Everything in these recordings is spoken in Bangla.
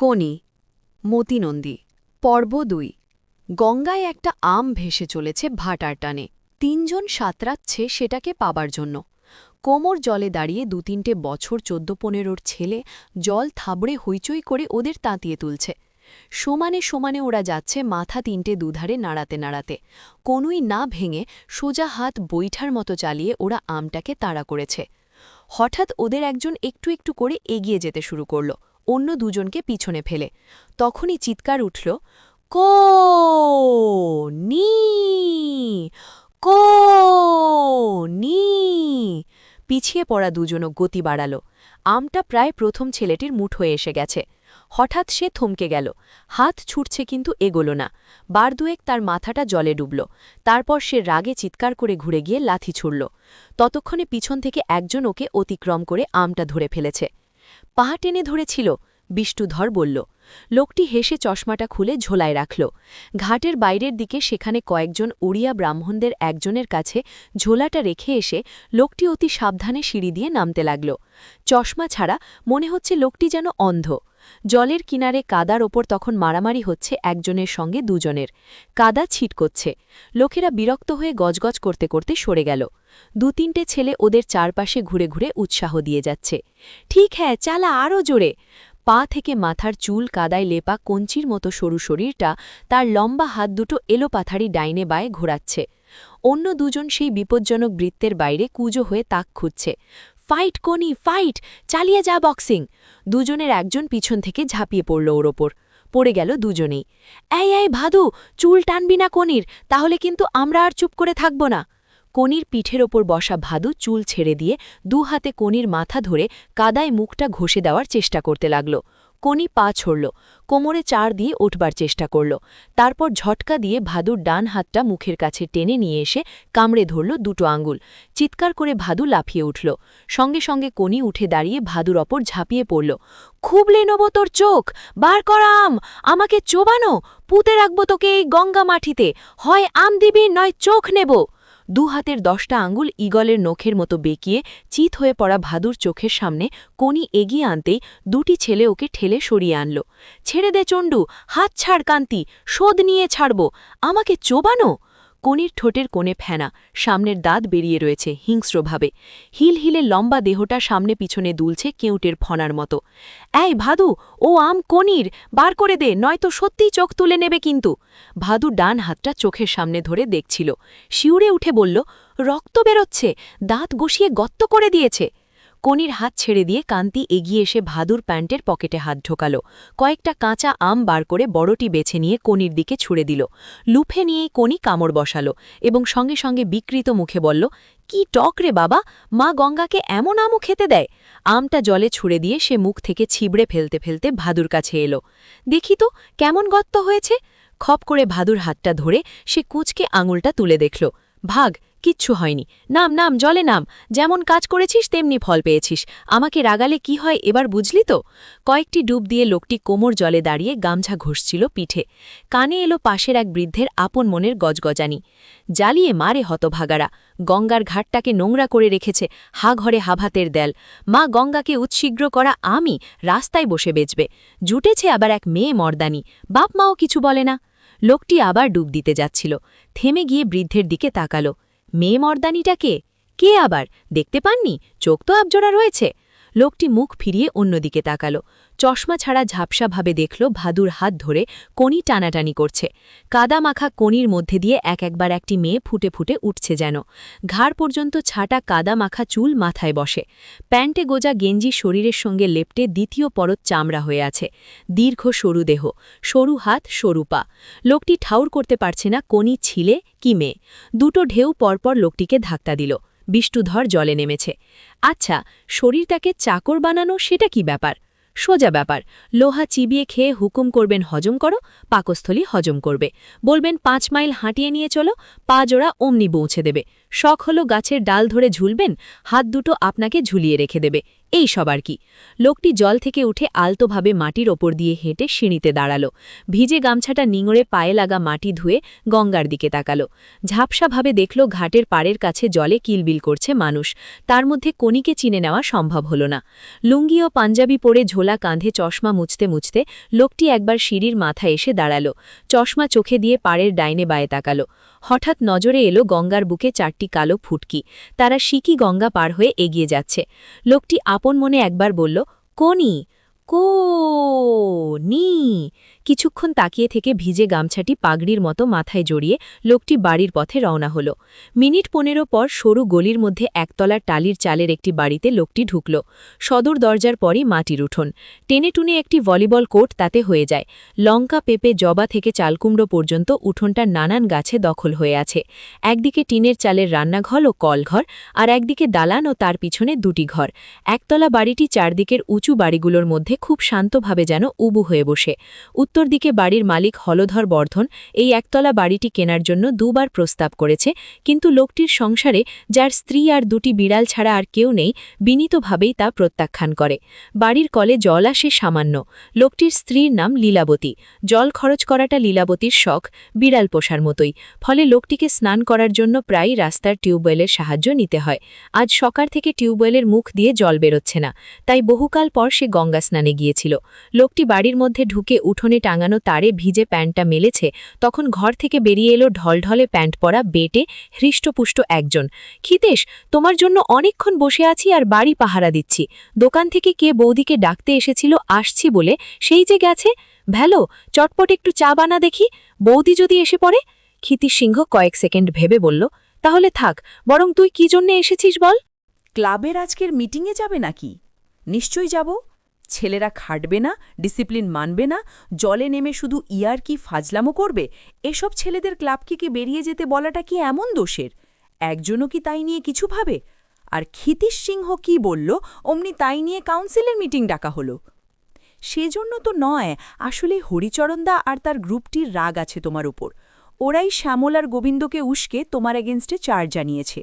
কোনি মতিনন্দী পর্ব ২ গঙ্গায় একটা আম ভেসে চলেছে ভাটার টানে ৩ জন সাঁতরাচ্ছে সেটাকে পাবার জন্য কোমর জলে দাঁড়িয়ে ২-৩টে বছর ১৪-১৫-র ছেলে জল থাবড়ে হইচই করে ওদের তাঁতিয়ে তুলছে সমানে সমানে ওরা যাচ্ছে মাথা ৩টে দুধারে নাড়াতে নাড়াতে কোনুই না ভেঙে সোজা হাত বৈঠার মতো চালিয়ে ওরা আমটাকে তাড়া করেছে হঠাৎ ওদের একজন একটু একটু করে এগিয়ে যেতে শুরু করল অন্য দুজনকে পিছনে ফেলে তখনই চিৎকার উঠল কোনি কোনি পিছিয়ে পড়া দুজনও গতি বাড়াল আমটা প্রায় প্রথম ছেলেটির মুঠোয় এসে গেছে হঠাৎ সে থমকে গেল হাত ছুটছে কিন্তু এগোল না বার দুয়েক তার মাথাটা জলে ডুবল তারপর সে রাগে চিৎকার করে ঘুরে গিয়ে লাথি ছুড়ল ততক্ষণে পিছন থেকে একজন ওকে অতিক্রম করে আমটা ধরে ফেলেছে পা টেনে ধরেছিল বিষ্ণুধর বলল লোকটি হেসে চশমাটা খুলে ঝোলায় রাখল ঘাটের বাইরের দিকে সেখানে কয়েকজন উড়িয়া ব্রাহ্মণদের একজনের কাছে ঝোলাটা রেখে এসে লোকটি অতি সাবধানে সিঁড়ি দিয়ে নামতে লাগল চশমা ছাড়া মনে হচ্ছে লোকটি যেন অন্ধ জলের কিনারে কাদার ওপর তখন মারামারি হচ্ছে একজনের সঙ্গে দুজনের কাদা ছিটকচ্ছে লোকেরা বিরক্ত হয়ে গজগজ করতে করতে সরে গেল ২-৩টে ছেলে ওদের চারপাশে ঘুরে ঘুরে উৎসাহ দিয়ে যাচ্ছে ঠিক হ্যাঁ চালা আরও জোরে পা থেকে মাথার চুল কাদায় লেপা কঞ্চির মতো সরু শরীরটা তার লম্বা হাত দুটো এলোপাথারি ডাইনে বায়ে ঘোরাচ্ছে অন্য দুজন সেই বিপজ্জনক বৃত্তের বাইরে কুজো হয়ে তাক খুঁজছে ফাইট কোনি ফাইট চালিয়ে যা বক্সিং দুজনের একজন পিছন থেকে ঝাঁপিয়ে পড়ল ওর ওপর পড়ে গেল দুজনেই এই ভাদু চুল টানবি না কোনির তাহলে কিন্তু আমরা আর চুপ করে থাকব না কোনির পিঠের ওপর বসা ভাদু চুল ছেড়ে দিয়ে দু হাতে কোনির মাথা ধরে কাদায় মুখটা ঘষে দেওয়ার চেষ্টা করতে লাগল কোনি পা ছড়ল কোমরে চার দিয়ে উঠবার চেষ্টা করল তারপর ঝটকা দিয়ে ভাদুর ডান হাতটা মুখের কাছে টেনে নিয়ে এসে কামড়ে ধরল দুটো আঙুল চিৎকার করে ভাদু লাফিয়ে উঠল সঙ্গে সঙ্গে কোনি উঠে দাঁড়িয়ে ভাদুর ওপর ঝাঁপিয়ে পড়ল খুবলে নেব তোর চোখ বার কর আম আমাকে চোবানো পুঁতে রাখব তোকে এই গঙ্গা মাটিতে হয় আম দিবি নয় চোখ নেব দু হাতের 10টা আঙুল ঈগলের নখের মতো বেঁকিয়ে চিত হয়ে পড়া ভাদুর চোখের সামনে কোনি এগিয়ে আনতেই দুটি ছেলে ওকে ঠেলে সরিয়ে আনল ছেড়ে দে চণ্ডু হাত ছাড় কান্তি শোধ নিয়ে ছাড়ব আমাকে চোবানো কোনির ঠোঁটের কোণে ফেনা সামনের দাঁত বেরিয়ে রয়েছে হিংস্রভাবে হিলহিলে লম্বা দেহটা সামনে পিছনে দুলছে কেউটের ফনার মতো এই ভাদু ও আম কোনির বার করে দে নয়তো সত্যিই চোখ তুলে নেবে কিন্তু ভাদু ডান হাতটা চোখের সামনে ধরে দেখছিল শিউরে উঠে বলল রক্ত বেরোচ্ছে দাঁত গসিয়ে গত্ত করে দিয়েছে কোনির হাত ছেড়ে দিয়ে কান্তি এগিয়ে এসে ভাদুর প্যান্টের পকেটে হাত ঢোকাল কয়েকটা কাঁচা আম বার করে বড়টি বেছে নিয়ে কোনির দিকে ছুড়ে দিল লুফে নিয়েই কোনি কামড় বসাল এবং সঙ্গে সঙ্গে বিকৃত মুখে বলল কি টক রে বাবা মা গঙ্গাকে এমন আমও খেতে দেয় আমটা জলে ছুড়ে দিয়ে সে মুখ থেকে ছিবড়ে ফেলতে ফেলতে ভাদুর কাছে এলো দেখি তো কেমন গত্ত হয়েছে খপ করে ভাদুর হাতটা ধরে সে কুঁচকে আঙুলটা তুলে দেখল ভাগ কিচ্ছু হয়নি নাম নাম জলে নাম যেমন কাজ করেছিস তেমনি ফল পেয়েছিস আমাকে রাগালে কি হয় এবার বুঝলি তো কয়েকটি ডুব দিয়ে লোকটি কোমর জলে দাঁড়িয়ে গামছা ঘষছিল পিঠে কানে এলো পাশের এক বৃদ্ধের আপন মনের গজগজানি জ্বালিয়ে মারে হতভাগারা গঙ্গার ঘাটটাকে নোংরা করে রেখেছে হা ঘরে হাভাতের দেল মা গঙ্গাকে উৎশীঘ্র করা আমি রাস্তায় বসে বেচবে জুটেছে আবার এক মেয়ে মর্দানি বাপ মাও কিছু বলে না লোকটি আবার ডুব দিতে যাচ্ছিল থেমে গিয়ে বৃদ্ধের দিকে তাকালো মেয়ে মর্দানিটা কে আবার দেখতে পাননি চোখ তো আবজোড়া রয়েছে লোকটি মুখ ফিরিয়ে অন্যদিকে তাকালো চশমা ছাড়া ঝাপসাভাবে দেখল ভাদুর হাত ধরে কোনি টানাটানি করছে কাদা মাখা কোনির মধ্যে দিয়ে একবার একটি মেয়ে ফুটে ফুটে উঠছে যেন ঘাড় পর্যন্ত ছাটা কাদা মাখা চুল মাথায় বসে প্যান্টে গোজা গেঞ্জি শরীরের সঙ্গে লেপটে দ্বিতীয় পরত চামড়া হয়ে আছে দীর্ঘ সরু দেহ সরু হাত সরু পা লোকটি ঠাউর করতে পারছে না কোনি ছিলে কি মেয়ে দুটো ঢেউ পরপর লোকটিকে ধাক্কা দিল বিষ্ণুধর জলে নেমেছে আচ্ছা শরীরটাকে চাকর বানানো সেটা কি ব্যাপার সোজা ব্যাপার লোহা চিবিয়ে খেয়ে হুকুম করবেন হজম করো পাকস্থলী হজম করবে বলবেন 5 মাইল হাঁটিয়ে নিয়ে চলো পা জোড়া অমনি পৌঁছে দেবে শখ হলো গাছের ডাল ধরে ঝুলবেন হাত দুটো আপনাকে ঝুলিয়ে রেখে দেবে এই সব আর কি। লোকটি জল থেকে উঠে আলতোভাবে মাটির ওপর দিয়ে হেঁটে সিঁড়িতে দাঁড়াল। ভিজে গামছাটা নিঙড়ে পায়ে লাগা মাটি ধুয়ে গঙ্গার দিকে তাকাল। ঝাপসাভাবে দেখল ঘাটের পাড়ের কাছে জলে কিলবিল করছে মানুষ। তার মধ্যে কণিকে চিনে নেওয়া সম্ভব হল না। লুঙ্গি ও পাঞ্জাবি পরে ঝোলা কাঁধে চশমা মুছতে মুছতে লোকটি একবার সিঁড়ির মাথায় এসে দাঁড়াল। চশমা চোখে দিয়ে পাড়ের ডাইনে বায়ে তাকাল। হঠাৎ নজরে এলো গঙ্গার বুকে 4টি কালো ফুটকি। তারা শিকি গঙ্গা পার হয়ে এগিয়ে যাচ্ছে। লোকটি আপন মনে একবার বলল, কোনি কো নি। কিছুক্ষণ তাকিয়ে থেকে ভিজে গামছাটি পাগড়ির মতো মাথায় জড়িয়ে লোকটি বাড়ির পথে রওনা হল। মিনিট 15 পর সরু গলির মধ্যে একতলার টালির চালের একটি বাড়িতে লোকটি ঢুকল। সদর দরজার পরই মাটির উঠোন। টেনে টুনে একটি ভলিবল কোর্ট তাতে হয়ে যায়। লঙ্কা, পেঁপে, জবা থেকে চালকুমড়ো পর্যন্ত উঠোনটার নানান গাছে দখল হয়ে আছে। একদিকে টিনের চালের রান্নাঘর ও কলঘর, আর একদিকে দালান ও তার পিছনে 2টি ঘর। একতলা বাড়িটি চারদিকের উঁচু বাড়িগুলোর মধ্যে খুব শান্তভাবে যেন উবু হয়ে বসে। উত্তর দিকে বাড়ির মালিক হলধর বর্ধন এই একতলা বাড়িটি কেনার জন্য 2বার প্রস্তাব করেছে, কিন্তু লোকটির সংসারে যার স্ত্রী আর 2টি বিড়াল ছাড়া আর কেউ নেই, বিনীতভাবেই তা প্রত্যাখ্যান করে। বাড়ির কলে জল আসে সামান্য। লোকটির স্ত্রীর নাম লীলাবতী। জল খরচ করাটা লীলাবতীর শখ, বিড়াল পোষার মতোই। ফলে লোকটিকে স্নান করার জন্য প্রায়ই রাস্তার টিউবওয়েলের সাহায্য নিতে হয়। আজ সকাল থেকে টিউবওয়েলের মুখ দিয়ে জল বেরোচ্ছে না, তাই বহুকাল পর সে গঙ্গা স্নানে গিয়েছিল। লোকটি বাড়ির মধ্যে ঢুকে উঠোনে টাঙানো তারে ভিজে প্যান্টটা মেলেছে, তখন ঘর থেকে বেরিয়ে এলো ঢলঢলে প্যান্ট পরা বেটে হৃষ্টপুষ্ট একজন। ক্ষিতেশ, তোমার জন্য অনেকক্ষণ বসে আছি আর বাড়ি পাহারা দিচ্ছি। দোকান থেকে কে বৌদিকে ডাকতে এসেছিল আসছি বলে, সেই যে গেছে। ভ্যালো, চটপট একটু চা বানা দেখি, বৌদি যদি এসে পড়ে। ক্ষিতিশ সিংহ কয়েক সেকেন্ড ভেবে বলল, তাহলে থাক, বরং তুই কি জন্যে এসেছিস বল। ক্লাবের আজকের মিটিংয়ে যাবে নাকি? নিশ্চয়ই যাব। ছেলেরা খাটবে না, ডিসিপ্লিন মানবে না, জলে নেমে শুধু কি ফাজলামো করবে। এসব ছেলেদের ক্লাবকে কি বেরিয়ে যেতে বলাটা কি এমন দোষের? একজনও কি তাই নিয়ে কিছু ভাবে? আর ক্ষিতীশ সিংহ কি বলল, অমনি তাই নিয়ে কাউন্সিলের মিটিং ডাকা হলো। সেজন্য তো নয়, আসলে হরিচরণদা আর তার গ্রুপটির রাগ আছে তোমার উপর। ওরাই শ্যামল আর গোবিন্দকে উস্কে তোমার এগেনস্টে চার্জ জানিয়েছে।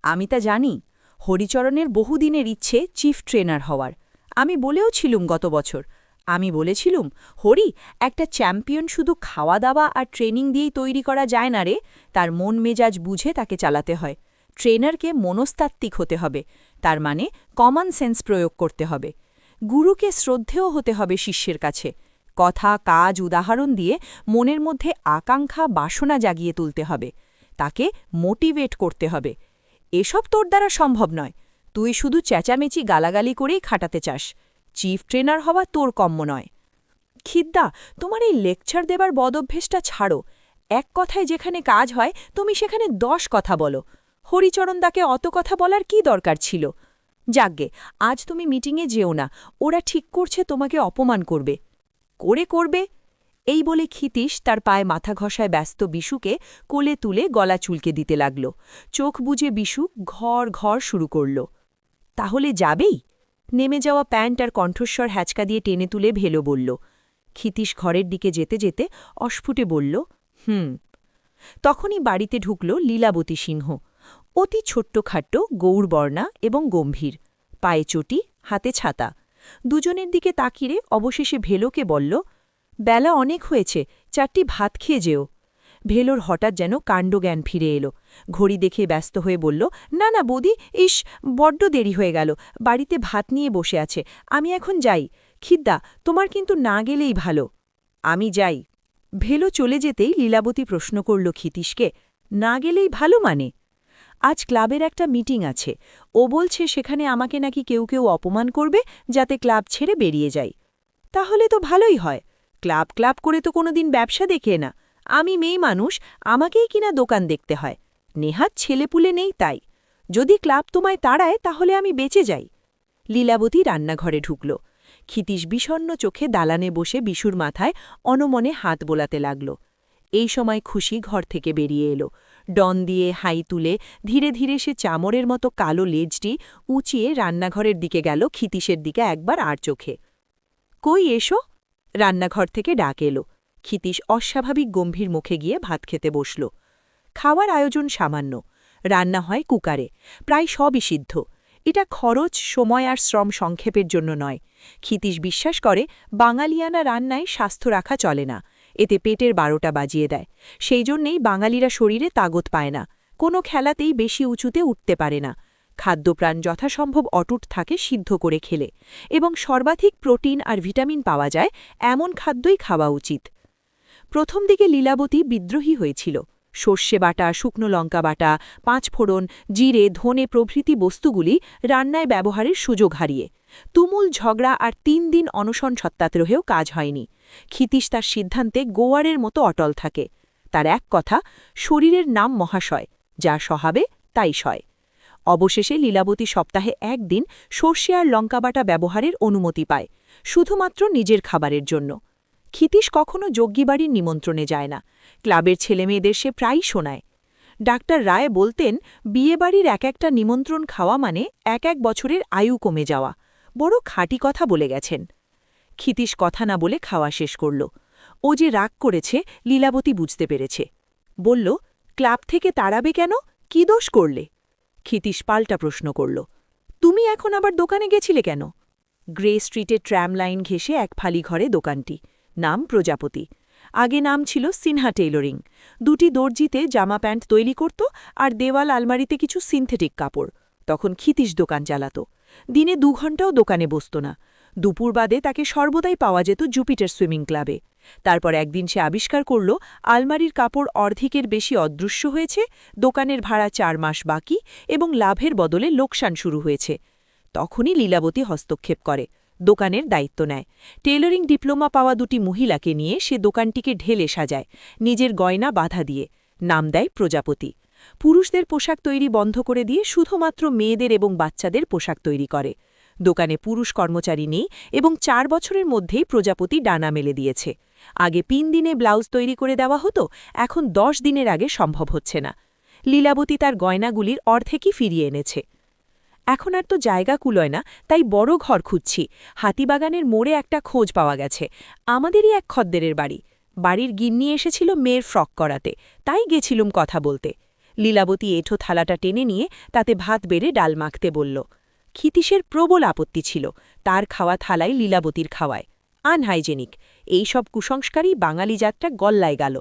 আমি তা জানি। হরিচরণের বহুদিনের ইচ্ছে চিফ ট্রেনার হওয়ার। আমি বলেও ছিলুম গত বছর। আমি বলেছিলুম, হরি, একটা চ্যাম্পিয়ন শুধু খাওয়া দাওয়া আর ট্রেনিং দিয়েই তৈরি করা যায় না রে, তার মন মেজাজ বুঝে তাকে চালাতে হয়। ট্রেনারকে মনস্তাত্ত্বিক হতে হবে, তার মানে কমন সেন্স প্রয়োগ করতে হবে। গুরুকে শ্রদ্ধেয় হতে হবে শিষ্যের কাছে। কথা, কাজ, উদাহরণ দিয়ে মনের মধ্যে আকাঙ্ক্ষা, বাসনা জাগিয়ে তুলতে হবে। তাকে মোটিভেট করতে হবে। এসব তোর দ্বারা সম্ভব নয়। তুই শুধু চেঁচামেচি গালাগালি করেই খাটাতে চাস। চিফ ট্রেনার হওয়া তোর কম্য নয়। খিদ্দা, তোমার এই লেকচার দেবার বদভ্যেসটা ছাড়ো। এক কথায় যেখানে কাজ হয় তুমি সেখানে 10 কথা বলো। হরিচরণদাকে অত কথা বলার কি দরকার ছিল? যাকগে, আজ তুমি মিটিংয়ে যেও না। ওরা ঠিক করছে তোমাকে অপমান করবে। করবে। এই বলে ক্ষিতীশ তার পায়ে মাথা ঘষায় ব্যস্ত বিশুকে কোলে তুলে গলা চুলকে দিতে লাগল। চোখ বুজে বিশু ঘর ঘর শুরু করল। তাহলে যাবেই? নেমে যাওয়া প্যান্ট আর কণ্ঠস্বর হ্যাচকা দিয়ে টেনে তুলে ভেলো বলল। ক্ষিতীশ ঘরের দিকে যেতে যেতে অস্ফুটে বলল, তখনই বাড়িতে ঢুকল লীলাবতী সিংহ। অতি ছোট্টখাট্ট, গৌরবর্ণা এবং গম্ভীর, পায়ে চটি, হাতে ছাতা। দুজনের দিকে তাকিয়ে অবশেষে ভেলোকে বলল, বেলা অনেক হয়েছে, 4টি ভাত খেয়ে যেও। ভেলোর হঠাৎ যেন কাণ্ডজ্ঞান ফিরে এলো। ঘড়ি দেখে ব্যস্ত হয়ে বলল, না না বৌদি, বড্ড দেরি হয়ে গেল, বাড়িতে ভাত নিয়ে বসে আছে, আমি এখন যাই। খিদ্দা, তোমার কিন্তু না গেলেই ভালো। আমি যাই। ভেলো চলে যেতেই লীলাবতী প্রশ্ন করল ক্ষিতীশকে, না গেলেই ভালো মানে? আজ ক্লাবের একটা মিটিং আছে। ও বলছে সেখানে আমাকে নাকি কেউ কেউ অপমান করবে, যাতে ক্লাব ছেড়ে বেরিয়ে যাই। তাহলে তো ভালোই হয়। ক্লাব ক্লাব করে তো কোনোদিন ব্যবসা দেখে না। আমি মেয়ে মানুষ, আমাকেই কিনা দোকান দেখতে হয়। নেহাত ছেলেপুলে নেই তাই। যদি ক্লাব তোমায় তাড়ায় তাহলে আমি বেঁচে যাই। লীলাবতী রান্নাঘরে ঢুকল। ক্ষিতীশ বিষণ্ণ চোখে দালানে বসে বিশুর মাথায় অনমনে হাত বোলাতে লাগল। এই সময় খুশি ঘর থেকে বেরিয়ে এলো। ডন দিয়ে হাই তুলে ধীরে ধীরে সে চামড়ের মতো কালো লেজটি উঁচিয়ে রান্নাঘরের দিকে গেল, ক্ষিতীশের দিকে একবার আর চোখে। কই এসো? রান্নাঘর থেকে ডাক এলো। ক্ষিতীশ অস্বাভাবিক গম্ভীর মুখে গিয়ে ভাত খেতে বসল। খাওয়ার আয়োজন সামান্য। রান্না হয় কুকারে, প্রায় সবই সিদ্ধ। এটা খরচ, সময় আর শ্রম সংক্ষেপের জন্য নয়। ক্ষিতীশ বিশ্বাস করে বাঙালিয়ানা রান্নায় স্বাস্থ্য রাখা চলে না, এতে পেটের 12টা বাজিয়ে দেয়। সেই জন্যেই বাঙালিরা শরীরে তাগত পায় না, কোনো খেলাতেই বেশি উঁচুতে উঠতে পারে না। খাদ্যপ্রাণ যথাসম্ভব অটুট থাকে সিদ্ধ করে খেলে, এবং সর্বাধিক প্রোটিন আর ভিটামিন পাওয়া যায় এমন খাদ্যই খাওয়া উচিত। প্রথম দিকে লীলাবতী বিদ্রোহী হয়েছিল। সর্ষে বাটা, শুকনো লঙ্কা বাটা, পাঁচফোড়ন, জিরে, ধনে প্রভৃতি বস্তুগুলি রান্নায় ব্যবহারের সুযোগ হারিয়ে তুমুল ঝগড়া আর 3 দিন অনশন সত্যাগ্রহেও কাজ হয়নি। ক্ষিতীশ তার সিদ্ধান্তে গোয়ারের মতো অটল থাকে। তার এক কথা, শরীরের নাম মহাশয়, যা সহাবে তাই সয়। অবশেষে লীলাবতী সপ্তাহে 1 দিন সর্ষে আর লঙ্কা বাটা ব্যবহারের অনুমতি পায়, শুধুমাত্র নিজের খাবারের জন্য। ক্ষিতীশ কখনো যজ্ঞীবাড়ির নিমন্ত্রণে যায় না। ক্লাবের ছেলেমেয়েদের সে প্রায়ই শোনায়। ডাক্তার রায় বলতেন, বিয়েবাড়ির একটা নিমন্ত্রণ খাওয়া মানে 1 বছরের আয়ু কমে যাওয়া। বড় খাঁটি কথা বলে গেছেন। ক্ষিতীশ কথা না বলে খাওয়া শেষ করল। ও যে রাগ করেছে লীলাবতী বুঝতে পেরেছে। বলল, ক্লাব থেকে তাড়াবে কেন? কি দোষ করলে? ক্ষিতীশ পাল্টা প্রশ্ন করল, তুমি এখন আবার দোকানে গেছিলে কেন? গ্রে স্ট্রিটের ট্র্যাম লাইন ঘেঁষে এক ফালি ঘরে দোকানটি। নাম প্রজাপতি। আগে নাম ছিল সিনহা টেইলরিং। 2টি দর্জিতে জামা প্যান্ট তৈরি করত আর দেওয়াল আলমারিতে কিছু সিনথেটিক কাপড়। তখন ক্ষিতীশ দোকান চালাত। দিনে 2 ঘণ্টাও দোকানে বসত না। দুপুর বাদে তাকে সর্বদাই পাওয়া যেত জুপিটার সুইমিং ক্লাবে। তারপর একদিন সে আবিষ্কার করল আলমারির কাপড় অর্ধেকের বেশি অদৃশ্য হয়েছে, দোকানের ভাড়া 4 মাস বাকি এবং লাভের বদলে লোকসান শুরু হয়েছে। তখনই লীলাবতী হস্তক্ষেপ করে, দোকানের দায়িত্ব নেয়। টেইলরিং ডিপ্লোমা পাওয়া 2টি মহিলাকে নিয়ে সে দোকানটিকে ঢেলে সাজায়, নিজের গয়না বাধা দিয়ে। নাম দেয় প্রজাপতি। পুরুষদের পোশাক তৈরি বন্ধ করে দিয়ে শুধুমাত্র মেয়েদের এবং বাচ্চাদের পোশাক তৈরি করে। দোকানে পুরুষ কর্মচারী নেই এবং 4 বছরের মধ্যেই প্রজাপতি ডানা মেলে দিয়েছে। আগে 3 দিনে ব্লাউজ তৈরি করে দেওয়া হতো, এখন 10 দিনের আগে সম্ভব হচ্ছে না। লীলাবতী তার গয়নাগুলির অর্ধেকই ফিরিয়ে এনেছে। এখন আর তো জায়গা কুলোয় না, তাই বড় ঘর খুঁজছি। হাতিবাগানের মোড়ে একটা খোঁজ পাওয়া গেছে। আমাদেরই এক খদ্দেরের বাড়ি। বাড়ির গিন্নি এসেছিল মেয়ের ফ্রক করাতে, তাই গেছিলুম কথা বলতে। লীলাবতী এঁঠো থালাটা টেনে নিয়ে তাতে ভাত বেড়ে ডাল মাখতে বলল। ক্ষিতীশের প্রবল আপত্তি ছিল, তার খাওয়া থালাই লীলাবতীর খাওয়ায়। আনহাইজেনিক। এই সব কুসংস্কারই বাঙালি জাতটা গল্লায় গেল।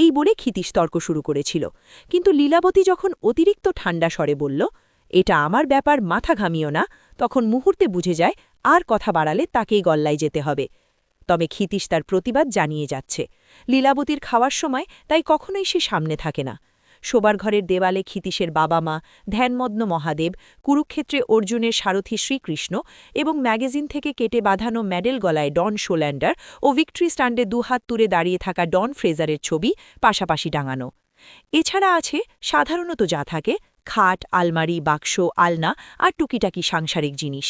এই বলে ক্ষিতীশ তর্ক শুরু করেছিল। কিন্তু লীলাবতী যখন অতিরিক্ত ঠান্ডা স্বরে বলল, এটা আমার ব্যাপার, মাথা ঘামিও না, তখন মুহূর্তে বুঝে যায় আর কথা বাড়ালে তাকেই গল্লায় যেতে হবে। তবে ক্ষিতীশ তার প্রতিবাদ জানিয়ে যাচ্ছে। লীলাবতীর খাওয়ার সময় তাই কখনোই সে সামনে থাকে না। শোবার ঘরের দেওয়ালে ক্ষিতীশের বাবা মা, ধ্যানমগ্ন মহাদেব, কুরুক্ষেত্রে অর্জুনের সারথি শ্রীকৃষ্ণ এবং ম্যাগাজিন থেকে কেটে বাঁধানো মেডেল গলায় ডন শোল্যান্ডার ও ভিক্টরি স্ট্যান্ডে 2 হাত তুলে দাঁড়িয়ে থাকা ডন ফ্রেজারের ছবি পাশাপাশি টাঙানো। এছাড়া আছে সাধারণত যা থাকে, খাট, আলমারি, বাক্স, আলনা আর টুকিটাকি সাংসারিক জিনিস।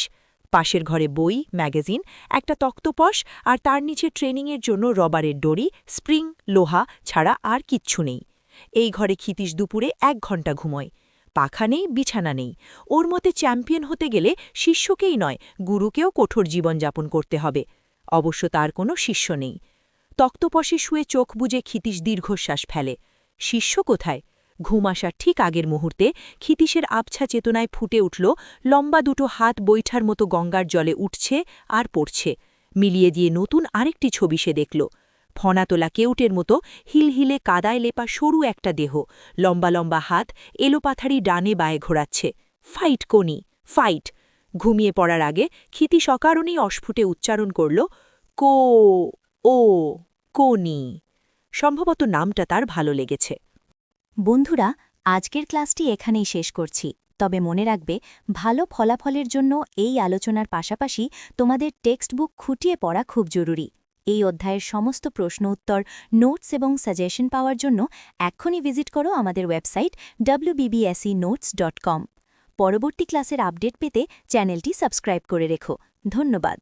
পাশের ঘরে বই, ম্যাগাজিন, একটা তক্তপশ আর তার নিচে ট্রেনিংয়ের জন্য রবারের দড়ি, স্প্রিং, লোহা ছাড়া আর কিচ্ছু নেই। এই ঘরে ক্ষিতীশ দুপুরে 1 ঘণ্টা ঘুমোয়। পাখা নেই, বিছানা নেই। ওর মতে চ্যাম্পিয়ন হতে গেলে শিষ্যকেই নয়, গুরুকেও কঠোর জীবনযাপন করতে হবে। অবশ্য তার কোনো শিষ্য নেই। তক্তপশে শুয়ে চোখ বুজে ক্ষিতীশ দীর্ঘশ্বাস ফেলে। শিষ্য কোথায়? ঘুম আসার ঠিক আগের মুহূর্তে ক্ষিতীশের আবছা চেতনায় ফুটে উঠল লম্বা 2টো হাত বৈঠার মতো গঙ্গার জলে উঠছে আর পড়ছে। মিলিয়ে দিয়ে নতুন আরেকটি ছবি সে দেখল। ফনাতোলা কেউটের মতো হিলহিলে কাদায় লেপা সরু একটা দেহ, লম্বা লম্বা হাত এলোপাথারি ডানে বায়ে ঘোরাচ্ছে। ফাইট কোনি, ফাইট! ঘুমিয়ে পড়ার আগে ক্ষিতীশ অকারণেই অস্ফুটে উচ্চারণ করল, কো ও কোনি। সম্ভবত নামটা তার ভালো লেগেছে। বন্ধুরা, আজকের ক্লাসটি এখানেই শেষ করছি। তবে মনে রাখবে, ভালো ফলাফলের জন্য এই আলোচনার পাশাপাশি তোমাদের টেক্সট বুক খুঁটিয়ে পড়া খুব জরুরি। এই অধ্যায়ের সমস্ত প্রশ্ন উত্তর, নোটস এবং সাজেশন পাওয়ার জন্য এক্ষুনি ভিজিট করো আমাদের ওয়েবসাইট wbbsenotes.com। পরবর্তী ক্লাসের আপডেট পেতে চ্যানেলটি সাবস্ক্রাইব করে রেখো। ধন্যবাদ।